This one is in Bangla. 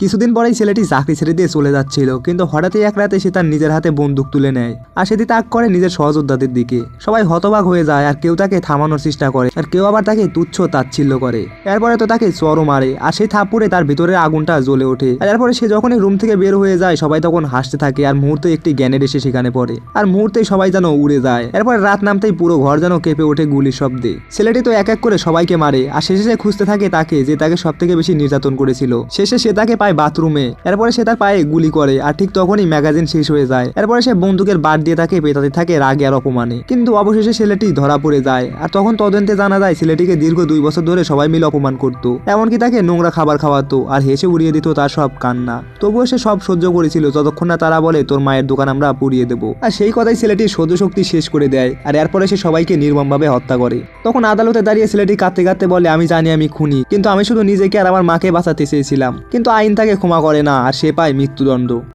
কিছুদিন পরেই ছেলেটি চাকরি ছেড়ে দিয়ে চলে যাচ্ছিল, কিন্তু হঠাৎই এক রাতে সে তার নিজের হাতে বন্দুক তুলে নেয় আর সেটি তাক করে নিজের সহযোদ্ধাদের দিকে। সবাই হতবাক হয়ে যায় আর কেউ তাকে থামানোর চেষ্টা করে আর কেউ আবার তাকে তুচ্ছ তাচ্ছিল্য করে। এরপরে তো তাকে চরও মারে আর সেই থাপ্পড়ে তার ভিতরের আগুনটা জ্বলে ওঠে। আর এরপরে সে যখনই রুম থেকে বের হয়ে যায় সবাই তখন হাসতে থাকে আর মুহূর্তে একটি গ্যানেড এসে সেখানে পড়ে আর মুহূর্তেই সবাই যেন উড়ে যায়। এরপরে রাত নামতেই পুরো ঘর যেন কেঁপে ওঠে গুলির শব্দে। ছেলেটি তো এক এক করে সবাইকে মারে আর শেষে সে খুঁজতে থাকে তাকে যে তাকে সব থেকে বেশি নির্যাতন করেছিল। শেষে সে তাকে পায় বাথরুমে। এরপরে সে তার পায়ে গুলি করে আর ঠিক তখনই ম্যাগাজিন শেষ হয়ে যায়। এরপরে সে বন্দুকের বাট দিয়ে তাকে পেটাতে থাকে রাগে আর অপমানে, কিন্তু অবশেষে ছেলেটি ধরা পড়ে যায়। আর তখন তদন্তে জানা যায় ছেলেটিকে দীর্ঘ 2 বছর ধরে সবাই মিলে অপমান করতো, এমনকি তাকে নোংরা খাবার খাওয়াতো আর হেসে উড়িয়ে দিত তার সব কান্না। তবুও সে সব সহ্য করেছিল যতক্ষণ না তারা বলে তোর মায়ের দোকান আমরা পুড়িয়ে দেবো। আর সেই কথাই ছেলেটির সহ্য শক্তি শেষ করে দেয় আর এরপরে সে সবাইকে নির্মমভাবে হত্যা করে। তখন আদালতে দাঁড়িয়ে ছেলেটি কাঁদতে কাঁদতে বলে আমি জানি আমি খুনি, কিন্তু আমি শুধু নিজেকে আর আমার মাকে বাঁচাতে চেয়েছিলাম। কিন্তু আইন তাকে ক্ষমা করে না আর সে পায় মৃত্যুদণ্ড।